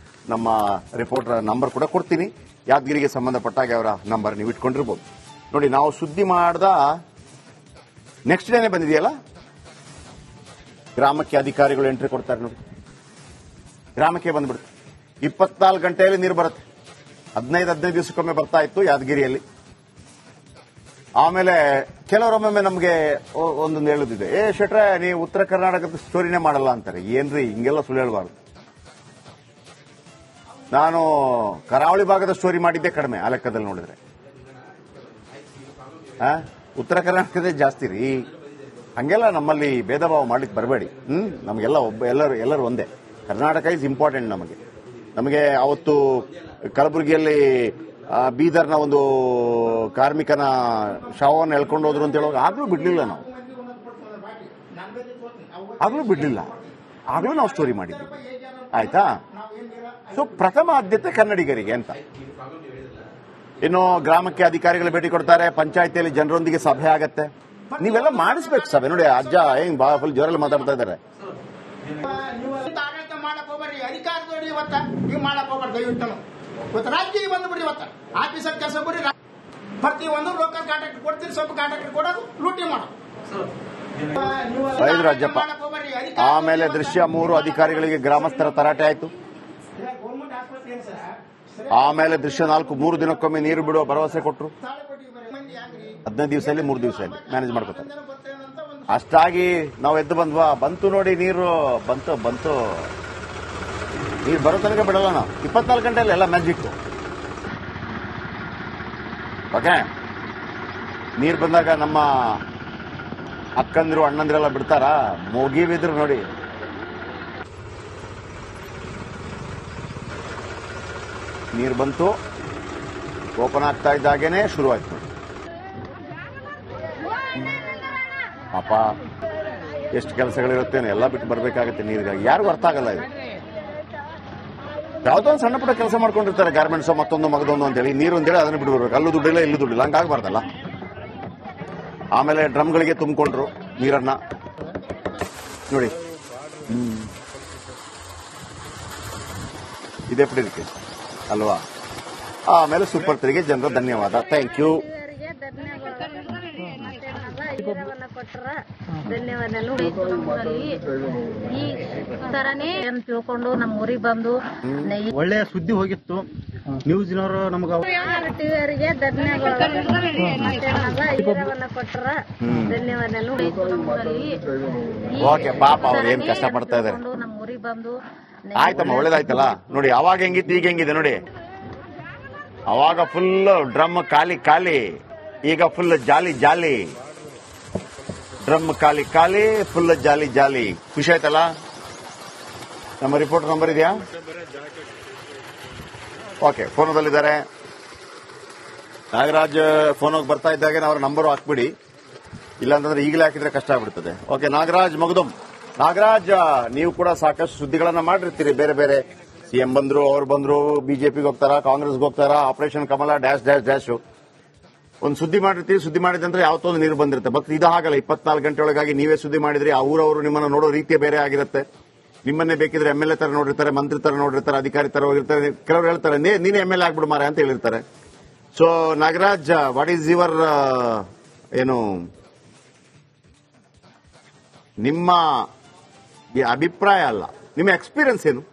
[SPEAKER 1] ನಮ್ಮ ರಿಪೋರ್ಟರ್ ನಂಬರ್ ಕೂಡ ಕೊಡ್ತೀನಿ. ಯಾದಗಿರಿಗೆ ಸಂಬಂಧಪಟ್ಟಾಗ ಅವರ ನಂಬರ್ ನೀವು ಇಟ್ಕೊಂಡಿರ್ಬೋದು. ನೋಡಿ, ನಾವು ಸುದ್ದಿ ಮಾಡ್ದ ನೆಕ್ಸ್ಟ್ ಡೇನೆ ಬಂದಿದೆಯಲ್ಲ, ಗ್ರಾಮಕ್ಕೆ ಅಧಿಕಾರಿಗಳು ಎಂಟ್ರಿ ಕೊಡ್ತಾರೆ ನೋಡಿ, ಗ್ರಾಮಕ್ಕೆ ಬಂದ್ಬಿಡುತ್ತೆ. 24 ಗಂಟೆಯಲ್ಲಿ ನೀರು ಬರುತ್ತೆ. 15 ದಿವಸಕ್ಕೊಮ್ಮೆ ಬರ್ತಾ ಇತ್ತು ಯಾದಗಿರಿಯಲ್ಲಿ. ಆಮೇಲೆ ಕೆಲವರೊಮ್ಮೆ ನಮಗೆ ಒಂದೊಂದು ಹೇಳುದಿದೆ, ಶೆಟ್ರೆ ನೀವು ಉತ್ತರ ಕರ್ನಾಟಕದ ಸ್ಟೋರಿನೇ ಮಾಡಲ್ಲ ಅಂತಾರೆ. ಏನ್ರಿ ಹಿಂಗೆಲ್ಲ ಸುಳ್ಳು ಹೇಳಬಾರ್ದು. ನಾನು ಕರಾವಳಿ ಭಾಗದ ಸ್ಟೋರಿ ಮಾಡಿದ್ದೆ ಕಡಿಮೆ ಆ ಲೆಕ್ಕದಲ್ಲಿ ನೋಡಿದ್ರೆ. ಉತ್ತರ ಕರ್ನಾಟಕದೇ ಜಾಸ್ತಿ ರೀ. ಹಂಗೆಲ್ಲ ನಮ್ಮಲ್ಲಿ ಭೇದ ಭಾವ ಮಾಡ್ಲಿಕ್ಕೆ ಬರಬೇಡಿ. ನಮಗೆಲ್ಲ ಎಲ್ಲರೂ ಒಂದೇ. ಕರ್ನಾಟಕ ಇಸ್ ಇಂಪಾರ್ಟೆಂಟ್ ನಮಗೆ. ಅವತ್ತು ಕಲಬುರಗಿಯಲ್ಲಿ ಬೀದರ್ನ ಒಂದು ಕಾರ್ಮಿಕನ ಶವವನ್ನು ಎಳ್ಕೊಂಡು ಹೋದ್ರು ಅಂತ ಹೇಳುವಾಗ ಆಗ್ಲೂ ಬಿಡ್ಲಿಲ್ಲ ನಾವು. ಆಗ್ಲೂ ನಾವು ಸ್ಟೋರಿ ಮಾಡಿದ್ವಿ. ಆಯ್ತಾ? ಸೊ ಪ್ರಥಮ ಆದ್ಯತೆ ಕನ್ನಡಿಗರಿಗೆ ಅಂತ. ಇನ್ನು ಗ್ರಾಮಕ್ಕೆ ಅಧಿಕಾರಿಗಳು ಭೇಟಿ ಕೊಡ್ತಾರೆ, ಪಂಚಾಯತಿಯಲ್ಲಿ ಜನರೊಂದಿಗೆ ಸಭೆ ಆಗತ್ತೆ. ನೀವೆಲ್ಲ ಮಾಡಿಸ್ಬೇಕು ಸಭೆ. ನೋಡಿ, ಅಜ್ಜ ಹೆಂಗ್ ಬಾ ಫುಲ್ ಜೋರಲ್ಲಿ ಮಾತಾಡ್ತಾ ಇದ್ದಾರೆ.
[SPEAKER 4] ಆಡಳಿತ ಮಾಡಕ್ ಹೋಗ್ಬರ್ರಿ, ಅಧಿಕಾರದವ್ರಿ ಇವತ್ತ ನೀವು ಮಾಡಕ್ ಹೋಗ್ಬಾರ್ದು. ದಯವಿಟ್ಟು ಇವತ್ತು ರಾಜಕೀಯ ಬಂದ್ಬಿಡ್ರಿ. ಇವತ್ತ ಆಫೀಸರ್ ಕೆಲಸ ಬಿಡ್ರಿ. ಪ್ರತಿಯೊಂದು ಲೋಕಲ್ ಕಾಂಟ್ರಾಕ್ಟ್ ಕೊಡ್ತೀರಿ, ಸ್ವಲ್ಪ ಕಾಂಟ್ರಾಕ್ಟ್ ಕೊಡೋದು, ಲೂಟಿ ಮಾಡೋದು.
[SPEAKER 1] ರಾಜಪ್ಪ. ಆಮೇಲೆ ದೃಶ್ಯ 3 ಅಧಿಕಾರಿಗಳಿಗೆ ಗ್ರಾಮಸ್ಥರ ತರಾಟೆ ಆಯ್ತು. ಆಮೇಲೆ ದೃಶ್ಯ 4 3 ದಿನಕ್ಕೊಮ್ಮೆ ನೀರು ಬಿಡುವ ಭರವಸೆ ಕೊಟ್ಟರು. 15 ದಿವಸದಲ್ಲಿ 3 ದಿವಸದಲ್ಲಿ ಮ್ಯಾನೇಜ್ ಮಾಡ್ಕೊತಾರೆ. ಅಷ್ಟಾಗಿ ನಾವು ಎದ್ದು ಬಂದ್ವಾ, ಬಂತು ನೋಡಿ ನೀರು, ಬಂತು ನೀರು ಬರೋ ತನಕ ಬಿಡಲ್ಲ ನಾವು. 24 ಗಂಟೆಯಲ್ಲಿ ಎಲ್ಲ ಮ್ಯಾಜಿಕ್. ಓಕೆ, ನೀರು ಬಂದಾಗ ನಮ್ಮ ಅಕ್ಕಂದಿರು ಅಣ್ಣಂದಿರೆಲ್ಲ ಬಿಡ್ತಾರ, ಮುಗಿಬಿದ್ರು ನೋಡಿ. ನೀರು ಬಂತು, ಓಪನ್ ಆಗ್ತಾ ಇದ್ದಾಗೇನೆ ಶುರುವಾಯ್ತು ನೋಡಿ. ಪಾಪ ಎಷ್ಟು ಕೆಲಸಗಳಿರುತ್ತೇನೆ ಎಲ್ಲ ಬಿಟ್ಟು ಬರಬೇಕಾಗತ್ತೆ ನೀರಿಗಾಗಿ. ಯಾರಿಗೂ ಅರ್ಥ ಆಗಲ್ಲ ಇದು. ಯಾವುದೋ ಒಂದು ಸಣ್ಣ ಪುಟ್ಟ ಕೆಲಸ ಮಾಡ್ಕೊಂಡಿರ್ತಾರೆ, ಗಾರ್ಮೆಂಟ್ಸ್ ಮತ್ತೊಂದು ಮಗದೊಂದು ಅಂತೇಳಿ, ನೀರು ಅಂತೇಳಿ ಅದನ್ನ ಬಿಟ್ಟು ಬರ್ಬೇಕು. ಅಲ್ಲೂ ದುಡ್ಡಿಲ್ಲ ಇಲ್ಲೂ ದುಡ್ಡಿಲ್ಲ, ಹಂಗಾಗಬಾರ್ದಲ್ಲ. ಆಮೇಲೆ ಡ್ರಮ್ಗಳಿಗೆ ತುಂಬಿಕೊಂಡ್ರು ನೀರನ್ನ ನೋಡಿ. ಇದೇ ಪಡಿದಕ್ಕೆ ಅಲ್ವಾ. ಆಮೇಲೆ ಸೂಪರ್ 3ಗೆ ಜನರ ಧನ್ಯವಾದ, ಥ್ಯಾಂಕ್ ಯು.
[SPEAKER 7] ಕೊಟ್ಟರ ಧನ್ಯವಾದಗಳು. ಈ ತರನೇ ತಿಳ್ಕೊಂಡು ನಮ್ಮ ಊರಿಗೆ ಬಂದು
[SPEAKER 8] ಒಳ್ಳೆಯ ಸುದ್ದಿ ಹೋಗಿತ್ತು. ನ್ಯೂಸ್ನವರು ನಮ್ಗೆ
[SPEAKER 7] ಟಿವಿಯವರಿಗೆ ಧನ್ಯವಾದಗಳು ಕೊಟ್ಟರ ಧನ್ಯವಾದಗಳು.
[SPEAKER 1] ಓಕೆ, ಪಾಪ ಅವ್ರು ಏನ್ ಕಷ್ಟ ಪಡ್ತಾ ಇದಾರೆ.
[SPEAKER 7] ನಮ್ಮ ಊರಿಗೆ ಬಂದು
[SPEAKER 1] ಆಯ್ತಮ್ಮ, ಒಳ್ಳೇದಾಯ್ತಲ್ಲ ನೋಡಿ. ಅವಾಗ ಹೆಂಗಿತ್ತು ಈಗ ಹೆಂಗಿದೆ ನೋಡಿ. ಅವಾಗ ಫುಲ್ ಡ್ರಮ್ ಖಾಲಿ ಖಾಲಿ, ಈಗ ಫುಲ್ ಜಾಲಿ ಜಾಲಿ. ಡ್ರಮ್ ಖಾಲಿ ಖಾಲಿ, ಫುಲ್ ಜಾಲಿ ಜಾಲಿ. ಖುಷಿ ಆಯ್ತಲ್ಲ. ನಮ್ಮ ರಿಪೋರ್ಟರ್ ನಂಬರ್ ಇದೆಯಾ? ಓಕೆ, ಫೋನದಲ್ಲಿದ್ದಾರೆ. ನಾಗರಾಜ್ ಫೋನ್ ಬರ್ತಾ ಇದ್ದಾಗ ಅವ್ರ ನಂಬರ್ ಹಾಕ್ಬಿಡಿ, ಇಲ್ಲಾಂತಂದ್ರೆ ಈಗಲೇ ಹಾಕಿದ್ರೆ ಕಷ್ಟ ಆಗ್ಬಿಡ್ತದೆ. ಓಕೆ, ನಾಗರಾಜ್ ಮಗದುಂ. ನಾಗರಾಜ್, ನೀವು ಕೂಡ ಸಾಕಷ್ಟು ಸುದ್ದಿಗಳನ್ನ ಮಾಡಿರ್ತೀರಿ. ಬೇರೆ ಬೇರೆ ಸಿಎಂ ಬಂದ್ರು, ಅವ್ರು ಬಂದ್ರು, ಬಿಜೆಪಿಗೆ ಹೋಗ್ತಾರ, ಕಾಂಗ್ರೆಸ್ಗೆ ಹೋಗ್ತಾರ, ಆಪರೇಷನ್ ಕಮಲ ಡ್ಯಾಶ್ ಡ್ಯಾಶ್ ಡ್ಯಾಶ್. ಒಂದು ಸುದ್ದಿ ಮಾಡಿರ್ತೀವಿ, ಸುದ್ದಿ ಮಾಡಿದಂದ್ರೆ ಯಾವತ್ತೋ ಒಂದು ನೀರು ಬಂದಿರುತ್ತೆ. ಬಟ್ ಇದು ಹಾಗಲ್ಲ. 24 ಗಂಟೆ ಒಳಗಾಗಿ ನೀವೇ ಸುದ್ದಿ ಮಾಡಿದ್ರಿ. ಆ ಊರವರು ನಿಮ್ಮನ್ನ ನೋಡೋ ರೀತಿಯೇ ಬೇರೆ ಆಗಿರುತ್ತೆ. ನಿಮ್ಮನ್ನೇ ಬೇಕಿದ್ರೆ MLA ತರ ನೋಡಿರ್ತಾರೆ, ಮಂತ್ರಿ ತರ ನೋಡಿರ್ತಾರೆ, ಅಧಿಕಾರಿ ತರ ಹೋಗಿರ್ತಾರೆ. ಕೆಲವರು ಹೇಳ್ತಾರೆ ನೀನೇ MLA ಆಗ್ಬಿಡು ಮಾರೆ ಅಂತ ಹೇಳಿರ್ತಾರೆ. So Nagaraj, what is your ಏನು ನಿಮ್ಮ ಅಭಿಪ್ರಾಯ ಅಲ್ಲ, ನಿಮ್ಮ ಎಕ್ಸ್ಪೀರಿಯನ್ಸ್ ಏನು?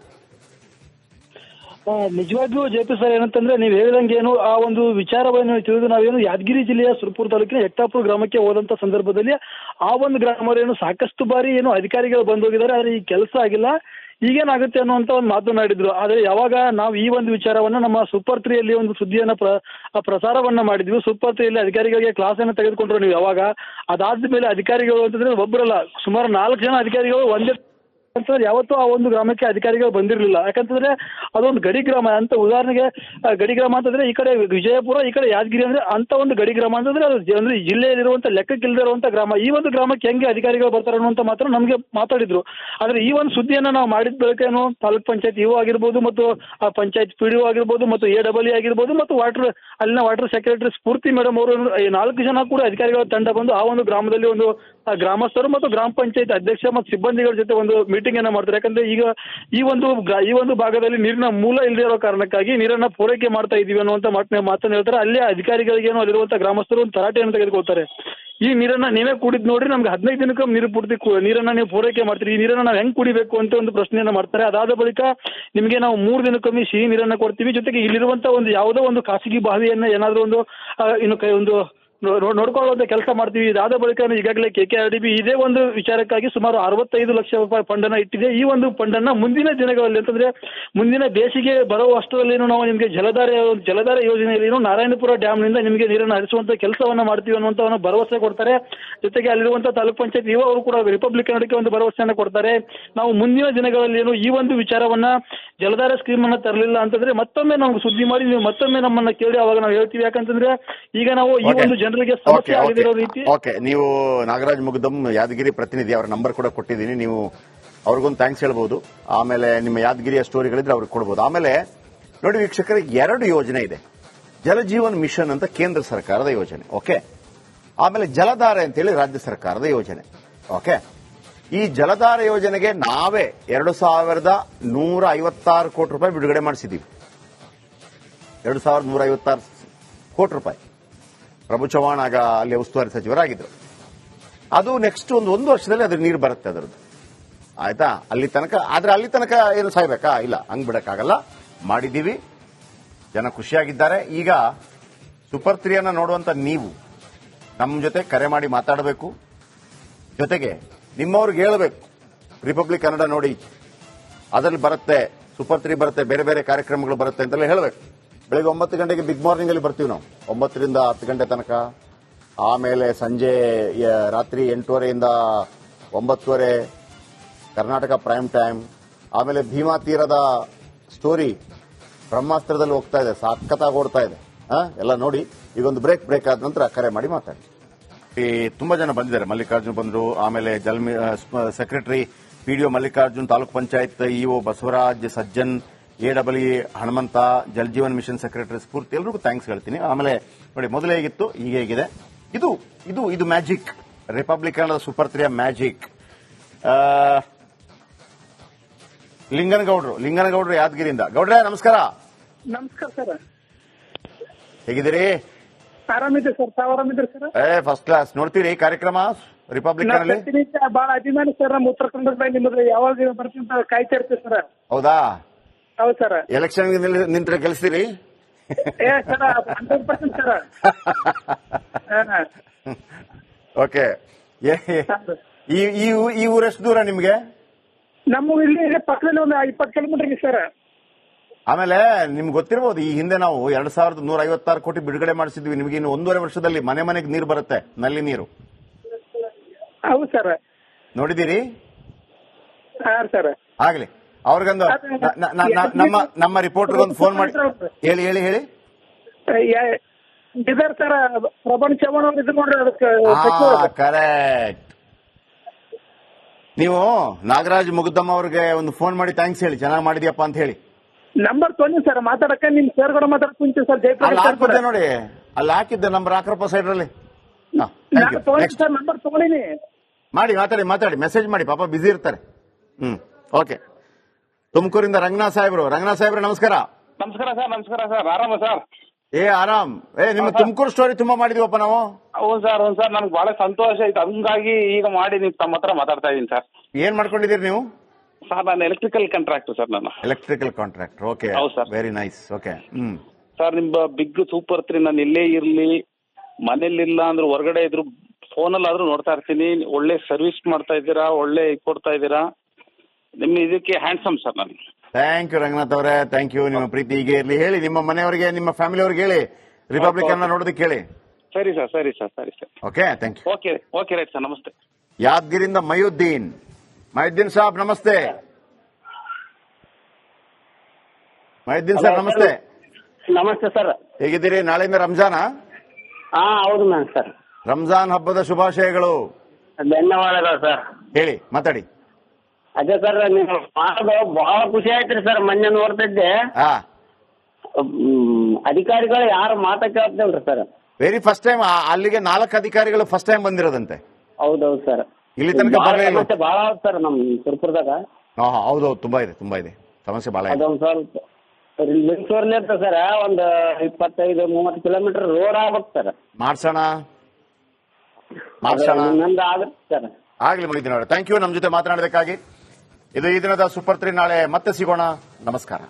[SPEAKER 9] ನಿಜವಾಗಿಯೂ ಜೆಪಿ ಸರ್, ಏನಂತಂದ್ರೆ ನೀವು ಹೇಳಿದಂಗೆ ಏನು ಆ ಒಂದು ವಿಚಾರವನ್ನು ತಿಳಿದು ನಾವೇನು ಯಾದಗಿರಿ ಜಿಲ್ಲೆಯ ಸುರಪುರ ತಾಲೂಕಿನ ಯಟ್ಟಾಪುರ ಗ್ರಾಮಕ್ಕೆ ಹೋದಂತ ಸಂದರ್ಭದಲ್ಲಿ ಆ ಒಂದು ಗ್ರಾಮದವರು ಸಾಕಷ್ಟು ಬಾರಿ ಏನು ಅಧಿಕಾರಿಗಳು ಬಂದು ಹೋಗಿದ್ದಾರೆ, ಆದ್ರೆ ಈ ಕೆಲಸ ಆಗಿಲ್ಲ, ಈಗೇನಾಗುತ್ತೆ ಅನ್ನುವಂತ ಒಂದು ಮಾತನಾಡಿದ್ರು. ಆದ್ರೆ ಯಾವಾಗ ನಾವು ಈ ಒಂದು ವಿಚಾರವನ್ನ ನಮ್ಮ ಸೂಪರ್ 3ಯಲ್ಲಿ ಒಂದು ಸುದ್ದಿಯನ್ನ ಪ್ರಸಾರವನ್ನ ಮಾಡಿದ್ವಿ. ಸೂಪರ್ 3ಯಲ್ಲಿ ಅಧಿಕಾರಿಗಳಿಗೆ ಕ್ಲಾಸ್ ಅನ್ನು ತೆಗೆದುಕೊಂಡ್ರು ನೀವು. ಯಾವಾಗ ಅದಾದ ಮೇಲೆ ಅಧಿಕಾರಿಗಳು ಅಂತಂದ್ರೆ ಒಬ್ಬರಲ್ಲ, ಸುಮಾರು 4 ಜನ ಅಧಿಕಾರಿಗಳು ಒಂದೇ ಅಂತಂದ್ರೆ ಯಾವತ್ತೂ ಆ ಒಂದು ಗ್ರಾಮಕ್ಕೆ ಅಧಿಕಾರಿಗಳು ಬಂದಿರಲಿಲ್ಲ. ಯಾಕಂತಂದ್ರೆ ಅದೊಂದು ಗಡಿ ಗ್ರಾಮ ಅಂತ. ಉದಾಹರಣೆಗೆ ಗಡಿ ಗ್ರಾಮ ಅಂತಂದ್ರೆ ಈ ಕಡೆ ವಿಜಯಪುರ, ಈ ಕಡೆ ಯಾದಗಿರಿ ಅಂದ್ರೆ ಅಂತ ಒಂದು ಗಡಿ ಗ್ರಾಮ ಅಂತಂದ್ರೆ ಅದು ಅಂದ್ರೆ ಜಿಲ್ಲೆಯಲ್ಲಿರುವಂತ ಲೆಕ್ಕಕ್ಕಿಲ್ಲದೆ ಇರುವಂತ ಗ್ರಾಮ. ಈ ಒಂದು ಗ್ರಾಮಕ್ಕೆ ಹೆಂಗೆ ಅಧಿಕಾರಿಗಳು ಬರ್ತಾರೆ ಅನ್ನುವಂತ ಮಾತ್ರ ನಮಗೆ ಮಾತಾಡಿದ್ರು. ಆದ್ರೆ ಈ ಒಂದು ಸುದ್ದಿಯನ್ನ ನಾವು ಮಾಡಿದ ಬಳಿಕೇನು ತಾಲೂಕ್ ಪಂಚಾಯತ್ ಇಒ ಆಗಿರ್ಬೋದು, ಮತ್ತು ಆ ಪಂಚಾಯತ್ PDO ಆಗಿರ್ಬೋದು, ಮತ್ತು AEE ಆಗಿರ್ಬೋದು, ಮತ್ತು ಅಲ್ಲಿನ ವಾಟರ್ ಸೆಕ್ರೆಟರಿ ಸ್ಫೂರ್ತಿ ಮೇಡಮ್ ಅವರು 4 ಜನ ಕೂಡ ಅಧಿಕಾರಿಗಳ ತಂಡ ಬಂದು ಆ ಒಂದು ಗ್ರಾಮದಲ್ಲಿ ಒಂದು ಗ್ರಾಮಸ್ಥರು ಮತ್ತು ಗ್ರಾಮ ಪಂಚಾಯತ್ ಅಧ್ಯಕ್ಷ ಮತ್ತು ಸಿಬ್ಬಂದಿಗಳ ಜೊತೆ ಒಂದು ಮೀಟಿಂಗ್ ಅನ್ನ ಮಾಡ್ತಾರೆ. ಯಾಕಂದ್ರೆ ಈಗ ಈ ಒಂದು ಭಾಗದಲ್ಲಿ ನೀರಿನ ಮೂಲ ಇಲ್ಲದೆ ಇರೋ ಕಾರಣಕ್ಕಾಗಿ ನೀರನ್ನ ಪೂರೈಕೆ ಮಾಡ್ತಾ ಇದೀವಿ ಅನ್ನುವಂತ ಮಾತನ್ನ ಹೇಳ್ತಾರೆ. ಅಲ್ಲೇ ಅಧಿಕಾರಿಗಳಿಗೇನು ಅಲ್ಲಿರುವಂತ ಗ್ರಾಮಸ್ಥರು ಒಂದು ತರಾಟೆಯನ್ನು ತೆಗೆದುಕೊಳ್ತಾರೆ. ಈ ನೀರನ್ನ ನೀವೇ ಕುಡಿದ್ ನೋಡ್ರಿ, ನಮ್ಗೆ 15 ದಿನಕ್ಕೆ ನೀರು ಪೂರ್ತಿ ನೀರನ್ನ ನೀವು ಪೂರೈಕೆ ಮಾಡ್ತೀರಿ, ಈ ನೀರನ್ನ ನಾವು ಹೆಂಗ್ ಕುಡಿಬೇಕು ಅಂತ ಒಂದು ಪ್ರಶ್ನೆಯನ್ನ ಮಾಡ್ತಾರೆ. ಅದಾದ ಬಳಿಕ ನಿಮಗೆ ನಾವು 3 ದಿನಕ್ಕೊಮ್ಮೆ ಸಿಹಿ ನೀರನ್ನ ಕೊಡ್ತೀವಿ, ಜೊತೆಗೆ ಇಲ್ಲಿರುವಂತ ಒಂದು ಯಾವುದೋ ಒಂದು ಖಾಸಗಿ ಬಾವಿಯನ್ನ ಏನಾದ್ರೂ ಒಂದು ಒಂದು ನೋಡ್ಕೊಳ್ಳುವಂತ ಕೆಲಸ ಮಾಡ್ತೀವಿ. ಇದಾದ ಬಳಿಕ ಈಗಾಗಲೇ KKRDB ಇದೇ ಒಂದು ವಿಚಾರಕ್ಕಾಗಿ ಸುಮಾರು 65 ಲಕ್ಷ ರೂಪಾಯಿ ಫಂಡ್ ಅನ್ನ ಇಟ್ಟಿದೆ. ಈ ಒಂದು ಫಂಡ್ ಅನ್ನ ಮುಂದಿನ ದಿನಗಳಲ್ಲಿ ಅಂತಂದ್ರೆ ಮುಂದಿನ ಬೇಸಿಗೆ ಬರುವ ಅಷ್ಟರಲ್ಲೇನು ನಾವು ನಿಮಗೆ ಜಲಧಾರೆ ಯೋಜನೆಯಲ್ಲಿ ನಾರಾಯಣಪುರ ಡ್ಯಾಮ್ ನಿಂದ ನಿಮಗೆ ನೀರನ್ನು ಹರಿಸುವಂತ ಕೆಲಸವನ್ನ ಮಾಡ್ತೀವಿ ಅನ್ನುವಂತ ಭರವಸೆ ಕೊಡ್ತಾರೆ. ಜೊತೆಗೆ ಅಲ್ಲಿರುವಂತಹ ತಾಲೂಕ್ ಪಂಚಾಯತ್ ಇಒ ಅವರು ಕೂಡ ರಿಪಬ್ಲಿಕ್ ಕನ್ನಡಕ್ಕೆ ಒಂದು ಭರವಸೆಯನ್ನು ಕೊಡ್ತಾರೆ. ನಾವು ಮುಂದಿನ ದಿನಗಳಲ್ಲಿ ಏನು ಈ ಒಂದು ವಿಚಾರವನ್ನ ಜಲಧಾರೆ ಸ್ಕೀಮ್ ಅನ್ನ ತರಲಿಲ್ಲ ಅಂತಂದ್ರೆ ಮತ್ತೊಮ್ಮೆ ನಾವು ಸುದ್ದಿ ಮಾಡಿ ನೀವು ಮತ್ತೊಮ್ಮೆ ನಮ್ಮನ್ನ ಕೇಳಿ ಅವಾಗ ನಾವು ಹೇಳ್ತೀವಿ. ಯಾಕಂತಂದ್ರೆ ಈಗ ನಾವು ಈ ಒಂದು ಜನರಿಗೆ ಸಮಸ್ಯೆ ಆಗದಿರೋ ರೀತಿ.
[SPEAKER 1] ಓಕೆ, ನೀವು ನಾಗರಾಜ್ ಮುಗ್ದಮ್ ಯಾದಗಿರಿ ಪ್ರತಿನಿಧಿ, ಅವರ ನಂಬರ್ ಕೂಡ ಕೊಟ್ಟಿದ್ದೀನಿ. ನೀವು ಅವ್ರಿಗೊಂದು ಥ್ಯಾಂಕ್ಸ್ ಹೇಳ್ಬೋದು. ಆಮೇಲೆ ನಿಮ್ಮ ಯಾದಗಿರಿಯ ಸ್ಟೋರಿಗಳಿದ್ರೆ ಅವ್ರಿಗೆ ಕೊಡ್ಬೋದು. ಆಮೇಲೆ ನೋಡಿ ವೀಕ್ಷಕರಿಗೆ, 2 ಯೋಜನೆ ಇದೆ. ಜಲಜೀವನ್ ಮಿಷನ್ ಅಂತ ಕೇಂದ್ರ ಸರ್ಕಾರದ ಯೋಜನೆ, ಓಕೆ. ಆಮೇಲೆ ಜಲಧಾರೆ ಅಂತೇಳಿ ರಾಜ್ಯ ಸರ್ಕಾರದ ಯೋಜನೆ, ಓಕೆ. ಈ ಜಲಧಾರೆ ಯೋಜನೆಗೆ ನಾವೇ 2156 ಕೋಟಿ ರೂಪಾಯಿ ಬಿಡುಗಡೆ ಮಾಡಿಸಿದ್ದೀವಿ. 2156 ಕೋಟಿ ರೂಪಾಯಿ. ಪ್ರಭು ಚವ್ಹಾಣ್ ಆಗ ಅಲ್ಲಿ ಉಸ್ತುವಾರಿ ಸಚಿವರಾಗಿದ್ದರು. ಅದು ನೆಕ್ಸ್ಟ್ ಒಂದು ವರ್ಷದಲ್ಲಿ ಅದ್ರ ನೀರು ಬರುತ್ತೆ ಅದರದ್ದು, ಆಯ್ತಾ. ಅಲ್ಲಿ ತನಕ ಏನು ಸಾಯ್ಬೇಕಾ? ಇಲ್ಲ, ಹಂಗ್ ಬಿಡಕ್ಕಾಗಲ್ಲ. ಮಾಡಿದ್ದೀವಿ, ಜನ ಖುಷಿಯಾಗಿದ್ದಾರೆ. ಈಗ ಸೂಪರ್ 3 ನೋಡುವಂತ ನೀವು ನಮ್ಮ ಜೊತೆ ಕರೆ ಮಾಡಿ ಮಾತಾಡಬೇಕು. ಜೊತೆಗೆ ನಿಮ್ಮವ್ರಿಗೆ ಹೇಳಬೇಕು, ರಿಪಬ್ಲಿಕ್ ಕನ್ನಡ ನೋಡಿ, ಅದರಲ್ಲಿ ಬರುತ್ತೆ, ಸೂಪರ್ 3 ಬರುತ್ತೆ, ಬೇರೆ ಬೇರೆ ಕಾರ್ಯಕ್ರಮಗಳು ಬರುತ್ತೆ ಅಂತೆಲ್ಲ ಹೇಳಬೇಕು. ಬೆಳಗ್ಗೆ 9 ಗಂಟೆಗೆ ಬಿಗ್ ಮಾರ್ನಿಂಗ್ ಅಲ್ಲಿ ಬರ್ತೀವಿ ನಾವು, 9 ರಿಂದ 10 ಗಂಟೆ ತನಕ. ಆಮೇಲೆ ಸಂಜೆ ರಾತ್ರಿ 8:30 9:30 ಕರ್ನಾಟಕ ಪ್ರೈಮ್ ಟೈಮ್. ಆಮೇಲೆ ಭೀಮಾ ತೀರದ ಸ್ಟೋರಿ ಬ್ರಹ್ಮಾಸ್ತ್ರದಲ್ಲಿ ಹೋಗ್ತಾ ಇದೆ, ಸಖತ್ತಾಗಿ ಓಡ್ತಾ ಇದೆ. ಎಲ್ಲ ನೋಡಿ. ಈಗೊಂದು ಬ್ರೇಕ್ ಆದ ನಂತರ ಕರೆ ಮಾಡಿ ಮಾತಾಡಿ. ತುಂಬಾ ಜನ ಬಂದಿದ್ದಾರೆ. ಮಲ್ಲಿಕಾರ್ಜುನ್ ಬಂದ್ರು, ಆಮೇಲೆ secretary PDO Mallikarjun, taluk panchayat EO Basavaraj, Sajjan, AW Hanumantha, Jal Jeevan Mission secretary Spoorthi, ಎಲ್ರಿಗೂ ಥ್ಯಾಂಕ್ಸ್ ಹೇಳ್ತೀನಿ. ಆಮೇಲೆ ನೋಡಿ, ಮೊದಲೇ ಹೇಗಿತ್ತು ಈಗ ಹೇಗಿದೆ. ಇದು ಇದು ಇದು ಮ್ಯಾಜಿಕ್, ರಿಪಬ್ಲಿಕನ್ ಸೂಪರ್ 3 ಮ್ಯಾಜಿಕ್. ಲಿಂಗನಗೌಡ್ರು ಯಾದಗಿರಿಯಿಂದ. ಗೌಡ್ರೆ ನಮಸ್ಕಾರ.
[SPEAKER 9] ನಮಸ್ಕಾರ ಸರ್,
[SPEAKER 1] ಹೇಗಿದ್ದೀರಿ?
[SPEAKER 9] ಆರಾಮಿದೆ ಸರ್, ತಾವು ಆರಾಮಿದ್ರಿ ಸರ್?
[SPEAKER 1] First class. ನೋಡ್ತೀರಿ ಕಾರ್ಯಕ್ರಮ ರಿಪಬ್ಲಿಕನ್ ಅಲ್ಲಿ?
[SPEAKER 9] ಬಹಳ ಅಭಿಮಾನಿ ಸರ್, ನಮ್ಮ ಉತ್ತರ ಕನ್ನಡದ ನಿಮ್ಮದು ಯಾವಾಗ ಬರ್ತೀನಿ ಅಂತ ಕಾಯ್ತಾ ಇರ್ತೀವಿ ಸರ್.
[SPEAKER 1] ಹೌದಾ?
[SPEAKER 9] ಹೌದು ಸರ್.
[SPEAKER 1] ಎಲೆಕ್ಷನ್ ನಿಂತ್ರೆ ಗೆಲ್ಸ್ತೀರಿ?
[SPEAKER 9] Sir 100% sir.
[SPEAKER 1] ಓಕೆ. ಈ ಊರೆಷ್ಟು ದೂರ ನಿಮ್ಗೆ?
[SPEAKER 9] ನಮ್ಮ ಇಲ್ಲಿ ಪಕ್ಕದಲ್ಲಿ ಒಂದು 20 ಕಿಲೋಮೀಟರ್ ಸರ್.
[SPEAKER 1] ಆಮೇಲೆ ನಿಮ್ಗೆ ಗೊತ್ತಿರಬಹುದು, ಈ ಹಿಂದೆ ನಾವು 2156 ಕೋಟಿ ಬಿಡುಗಡೆ ಮಾಡಿಸಿದ್ವಿ. ನಿಮ್ಗೆ ಇನ್ನು 1.5 ವರ್ಷದಲ್ಲಿ ಮನೆಗೆ ನೀರು ಬರುತ್ತೆ, ನಲ್ಲಿ ನೀರು.
[SPEAKER 9] ಹೌದು ಸರ್.
[SPEAKER 1] ನೋಡಿದ್ದೀರಿ?
[SPEAKER 9] ಸರ್
[SPEAKER 1] ಆಗ್ಲಿ. ಅವ್ರಿಗೊಂದು ನಮ್ಮ ರಿಪೋರ್ಟರ್ಗೊಂದು ಫೋನ್ ಮಾಡಿ ಹೇಳಿ.
[SPEAKER 9] ಇದಾರೆ ಸರ್, ಪ್ರಬಂಧ ಚವ್ಹಾಣ್ ಅವರು ಇದು ನೋಡ್ರಿ.
[SPEAKER 1] ಕರೆಕ್ಟ್. ನೀವು ನಾಗರಾಜ್ ಮುಗುದಮ್ಮ ಅವ್ರಿಗೆ ಒಂದು ಫೋನ್ ಮಾಡಿ ಥ್ಯಾಂಕ್ಸ್ ಹೇಳಿ, ಚೆನ್ನಾಗಿ ಮಾಡಿದ್ಯಪ್ಪ ಅಂತ ಹೇಳಿ.
[SPEAKER 9] ನಂಬರ್ ತೊಂದಿ ಸರ್, ಮಾತಾಡಕ್ಕೆ ನಿಮ್ ಸರ್ ಕೂಡ ಮಾತಾಡಕ್ ಕುಂತೀವಿ ಸರ್.
[SPEAKER 1] ಹಾಕಿದ್ದೆ ನೋಡಿ, ಅಲ್ಲಿ ಹಾಕಿದ್ದೆ ನಂಬರ್, ಹಾಕ್ರಪ್ಪ ಸೈಡ್ರಲ್ಲಿ.
[SPEAKER 9] ಸರ್ ನಂಬರ್ ತಗೊಳಿನಿ.
[SPEAKER 1] ಮಾತಾಡಿ ಮೆಸೇಜ್ ಮಾಡಿ, ಪಾಪ ಬಿಸಿ ಇರ್ತಾರೆ. ಓಕೆ. ತುಮಕೂರಿಂದ ರಂಗನಾಥ್ ಸಾಹೇಬ್ರು ನಮಸ್ಕಾರ.
[SPEAKER 3] ನಮಸ್ಕಾರ ಸರ್. ಆರಾಮ ಸರ್?
[SPEAKER 1] ಆರಾಮ್. ನಿಮ್ಮ ತುಮಕೂರು ಸ್ಟೋರಿ ತುಂಬಾ ಮಾಡಿದೀವಪ್ಪ ನಾವು.
[SPEAKER 3] ಹೌದು ಸರ್, ನನ್ಗೆ ಬಹಳ ಸಂತೋಷ ಆಯ್ತು. ಹಂಗಾಗಿ ಈಗ ಮಾಡಿ ತಮ್ಮ ಹತ್ರ ಮಾತಾಡ್ತಾ ಇದೀನಿ ಸರ್.
[SPEAKER 1] ಏನ್ ಮಾಡ್ಕೊಂಡಿದ್ದೀರಿ ನೀವು?
[SPEAKER 3] ಸರ್ ನಾನು ಎಲೆಕ್ಟ್ರಿಕಲ್ ಕಾಂಟ್ರಾಕ್ಟರ್ ಸರ್. ನಾನು
[SPEAKER 1] ಎಲೆಕ್ಟ್ರಿಕಲ್ ಕಾಂಟ್ರಾಕ್ಟರ್. ಓಕೆ,
[SPEAKER 3] ಹೌದು sir.
[SPEAKER 1] Very nice. Okay.
[SPEAKER 3] Sir ನಿಮ್ಮ ಬಿಗ್ ಸೂಪರ್ 3 ನಾನು ಎಲ್ಲೇ ಇರ್ಲಿ, ಮನೇಲಿಲ್ಲ ಅಂದ್ರೆ ಹೊರಗಡೆ ಇದ್ರು, ಫೋನಲ್ಲಾದ್ರೂ ನೋಡ್ತಾ ಇರ್ತೀನಿ. ಒಳ್ಳೆ ಸರ್ವಿಸ್ ಮಾಡ್ತಾ ಇದ್ದೀರಾ, ಒಳ್ಳೆ ಕೊಡ್ತಾ ಇದ್ದೀರಾ. ನಿಮ್ಮ ಇದಕ್ಕೆ ಹ್ಯಾಂಡ್ಸಮ್ ಸರ್. ನಾನು
[SPEAKER 1] ಥ್ಯಾಂಕ್ ಯು ರಂಗನಾಥ್ ಅವರೇ, ಥ್ಯಾಂಕ್ ಯು. ನಿಮ್ಮ ಪ್ರೀತಿ ಹೀಗೆ ಇರ್ಲಿ. ಹೇಳಿ ನಿಮ್ಮ ಮನೆಯವರಿಗೆ, ನಿಮ್ಮ ಫ್ಯಾಮಿಲಿ ಅವ್ರಿಗೆ ಹೇಳಿ, ರಿಪಬ್ಲಿಕನ್ ನೋಡೋದಕ್ಕೆ ಹೇಳಿ.
[SPEAKER 3] ಸರಿ sir.
[SPEAKER 1] Okay, thank you.
[SPEAKER 3] Okay right sir. ನಮಸ್ತೆ.
[SPEAKER 1] ಯಾದಗಿರಿಂದ ಮಯುದ್ದೀನ್ ಸಾಬ್ ನಮಸ್ತೆ. ಮಯುದ್ದೀನ್ ಸರ್ ನಮಸ್ತೆ.
[SPEAKER 10] ನಮಸ್ತೆ ಸರ್.
[SPEAKER 1] ಹೇಗಿದ್ದೀರಿ? ನಾಳೆಯಿಂದ ರಂಜಾನ?
[SPEAKER 10] ಹೌದು ಮ್ಯಾಮ್ ಸರ್.
[SPEAKER 1] ರಂಜಾನ್ ಹಬ್ಬದ ಶುಭಾಶಯಗಳು.
[SPEAKER 10] ಧನ್ಯವಾದಗಳು ಸರ್.
[SPEAKER 1] ಹೇಳಿ, ಮಾತಾಡಿ.
[SPEAKER 10] ಅದೇ ಸರ್, ನೀವು ಮಾಡೋದು ಬಹಳ ಖುಷಿ ಆಯ್ತ್ರಿ ಸರ್. ಮೊನ್ನೆ ನೋಡ್ತಿದ್ದೆ, ಅಧಿಕಾರಿಗಳು ಯಾರು ಮಾತಾ ಕೇಳ್ತೇವ್ರಿ ಸರ್.
[SPEAKER 1] ವೆರಿ ಫಸ್ಟ್ ಟೈಮ್ ಅಲ್ಲಿಗೆ 4 ಅಧಿಕಾರಿಗಳು ಫಸ್ಟ್ ಟೈಮ್ ಬಂದಿರೋದಂತೆ.
[SPEAKER 10] ಹೌದೌದು ಸರ್.
[SPEAKER 1] ಇಲ್ಲಿ ತನಕ
[SPEAKER 10] ಸಮಸ್ಯೆ ಬಹಳ ಸರ್ ನಮ್ ಸುರಪುರದಾಗ.
[SPEAKER 1] ಹೌದೌದು, ತುಂಬಾ ಇದೆ ಸಮಸ್ಯೆ ಬಹಳ.
[SPEAKER 10] ಅದೊಂದು ಸ್ವಲ್ಪ ಲಿಂಗಸೂರ್ಲಿ ಅಂತ ಸರ್, ಒಂದು 25-30 ಕಿಲೋಮೀಟರ್ ರೋಡ್ ಆಗ್ಬೇಕು ಸರ್.
[SPEAKER 1] ಮಾಡ್ಸೋಣ
[SPEAKER 10] ಆಗುತ್ತೆ ಸರ್.
[SPEAKER 1] ಆಗ್ಲಿ ಮುಗಿದಿನ. ಥ್ಯಾಂಕ್ ಯು ನಮ್ಮ ಜೊತೆ ಮಾತನಾಡೋದಕ್ಕಾಗಿ. ಇದು ಈ ದಿನದ ಸೂಪರ್ 3. ನಾಳೆ ಮತ್ತೆ ಸಿಗೋಣ. ನಮಸ್ಕಾರ.